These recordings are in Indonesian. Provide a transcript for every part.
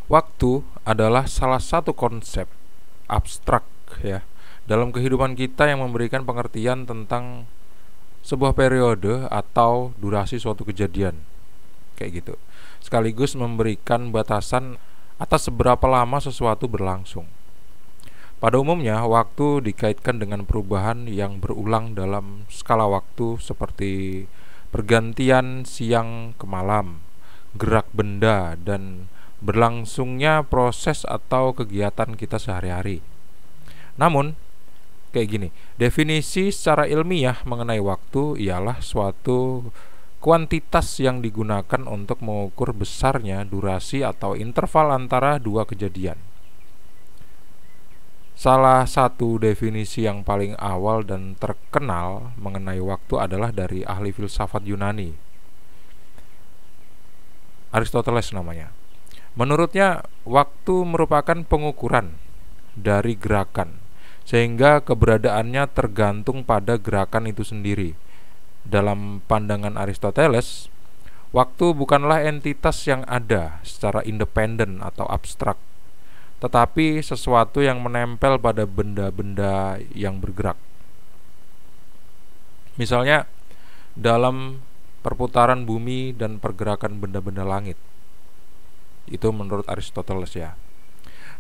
Waktu adalah salah satu konsep abstrak ya dalam kehidupan kita yang memberikan pengertian tentang sebuah periode atau durasi suatu kejadian kayak gitu. Sekaligus memberikan batasan atas seberapa lama sesuatu berlangsung. Pada umumnya, waktu dikaitkan dengan perubahan yang berulang dalam skala waktu seperti pergantian siang ke malam, gerak benda, dan berlangsungnya proses atau kegiatan kita sehari-hari. Namun, kayak gini, definisi secara ilmiah mengenai waktu ialah suatu kuantitas yang digunakan untuk mengukur besarnya durasi atau interval antara dua kejadian. Salah satu definisi yang paling awal dan terkenal mengenai waktu adalah dari ahli filsafat Yunani, Aristoteles namanya. Menurutnya, waktu merupakan pengukuran dari gerakan, sehingga keberadaannya tergantung pada gerakan itu sendiri. Dalam pandangan Aristoteles, waktu bukanlah entitas yang ada secara independen atau abstrak, tetapi sesuatu yang menempel pada benda-benda yang bergerak. Misalnya, dalam perputaran bumi dan pergerakan benda-benda langit. Itu menurut Aristoteles ya.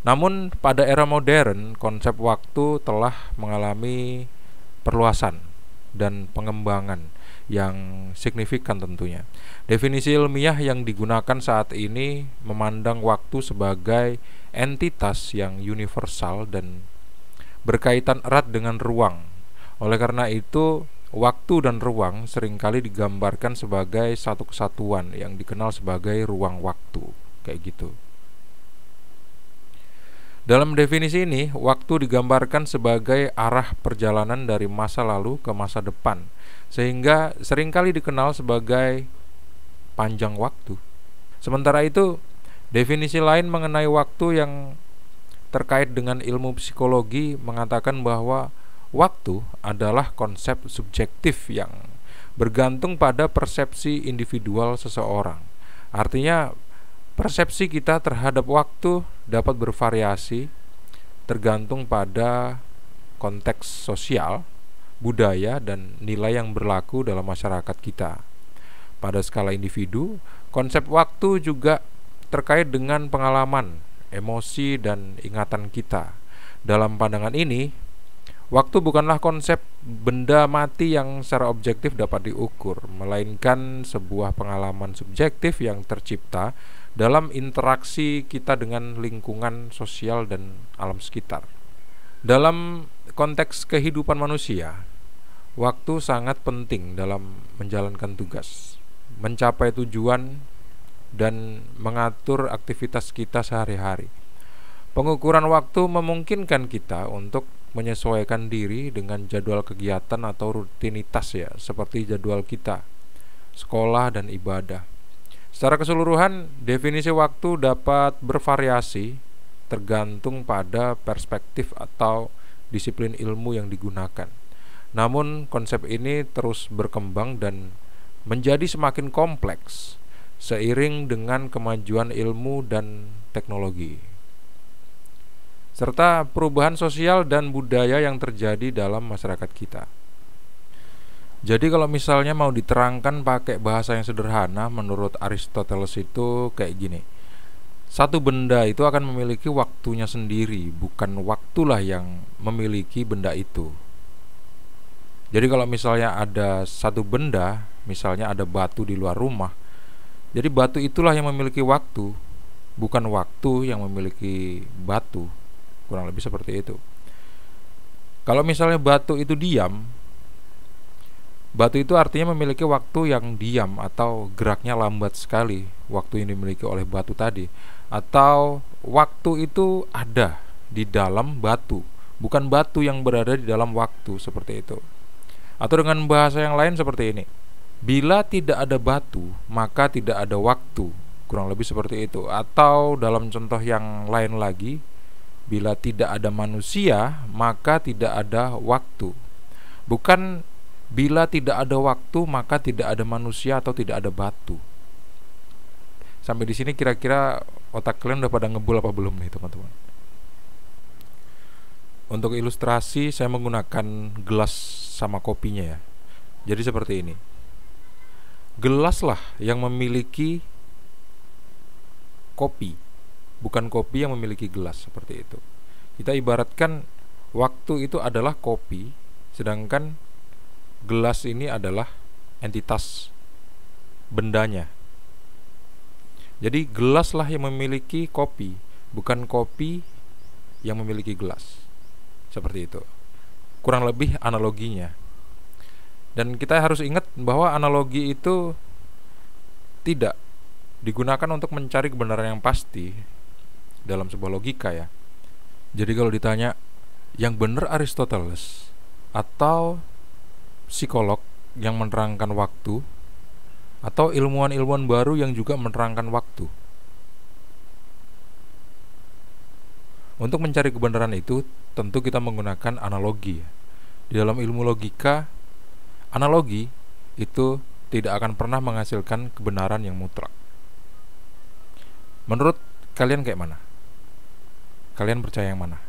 Namun pada era modern, konsep waktu telah mengalami perluasan dan pengembangan yang signifikan tentunya. Definisi ilmiah yang digunakan saat ini memandang waktu sebagai entitas yang universal dan berkaitan erat dengan ruang. Oleh karena itu, waktu dan ruang seringkali digambarkan sebagai satu kesatuan yang dikenal sebagai ruang waktu, kayak gitu. Dalam definisi ini, waktu digambarkan sebagai arah perjalanan dari masa lalu ke masa depan, sehingga seringkali dikenal sebagai panjang waktu. Sementara itu, definisi lain mengenai waktu yang terkait dengan ilmu psikologi mengatakan bahwa waktu adalah konsep subjektif yang bergantung pada persepsi individual seseorang. Artinya, persepsi kita terhadap waktu dapat bervariasi tergantung pada konteks sosial, budaya, dan nilai yang berlaku dalam masyarakat kita. Pada skala individu, konsep waktu juga terkait dengan pengalaman, emosi, dan ingatan kita. Dalam pandangan ini, waktu bukanlah konsep benda mati yang secara objektif dapat diukur, melainkan sebuah pengalaman subjektif yang tercipta dalam interaksi kita dengan lingkungan sosial dan alam sekitar. Dalam konteks kehidupan manusia, waktu sangat penting dalam menjalankan tugas, mencapai tujuan, dan mengatur aktivitas kita sehari-hari. Pengukuran waktu memungkinkan kita untuk menyesuaikan diri dengan jadwal kegiatan atau rutinitas ya, seperti jadwal kita, sekolah, dan ibadah. Secara keseluruhan, definisi waktu dapat bervariasi tergantung pada perspektif atau disiplin ilmu yang digunakan. Namun, konsep ini terus berkembang dan menjadi semakin kompleks seiring dengan kemajuan ilmu dan teknologi, serta perubahan sosial dan budaya yang terjadi dalam masyarakat kita. Jadi kalau misalnya mau diterangkan pakai bahasa yang sederhana, menurut Aristoteles itu kayak gini. Satu benda itu akan memiliki waktunya sendiri, bukan waktulah yang memiliki benda itu. Jadi kalau misalnya ada satu benda, misalnya ada batu di luar rumah, jadi batu itulah yang memiliki waktu, bukan waktu yang memiliki batu. Kurang lebih seperti itu. Kalau misalnya batu itu diam, batu itu artinya memiliki waktu yang diam atau geraknya lambat sekali, waktu yang dimiliki oleh batu tadi. Atau waktu itu ada di dalam batu, bukan batu yang berada di dalam waktu, seperti itu. Atau dengan bahasa yang lain seperti ini. Bila tidak ada batu, maka tidak ada waktu. Kurang lebih seperti itu. Atau dalam contoh yang lain lagi, bila tidak ada manusia, maka tidak ada waktu. Bukan bila tidak ada waktu, maka tidak ada manusia atau tidak ada batu. Sampai di sini kira-kira otak kalian udah pada ngebul apa belum nih teman-teman? Untuk ilustrasi saya menggunakan gelas sama kopinya ya. Jadi seperti ini. Gelas lah yang memiliki kopi, bukan kopi yang memiliki gelas, seperti itu. Kita ibaratkan waktu itu adalah kopi, sedangkan gelas ini adalah entitas bendanya. Jadi gelas lah yang memiliki kopi, bukan kopi yang memiliki gelas. Seperti itu kurang lebih analoginya. Dan kita harus ingat bahwa analogi itu tidak digunakan untuk mencari kebenaran yang pasti dalam sebuah logika ya. Jadi kalau ditanya yang benar Aristoteles atau psikolog yang menerangkan waktu, atau ilmuwan-ilmuwan baru yang juga menerangkan waktu, untuk mencari kebenaran itu tentu kita menggunakan analogi. Di dalam ilmu logika, analogi itu tidak akan pernah menghasilkan kebenaran yang mutlak. Menurut kalian kayak mana? Kalian percaya yang mana?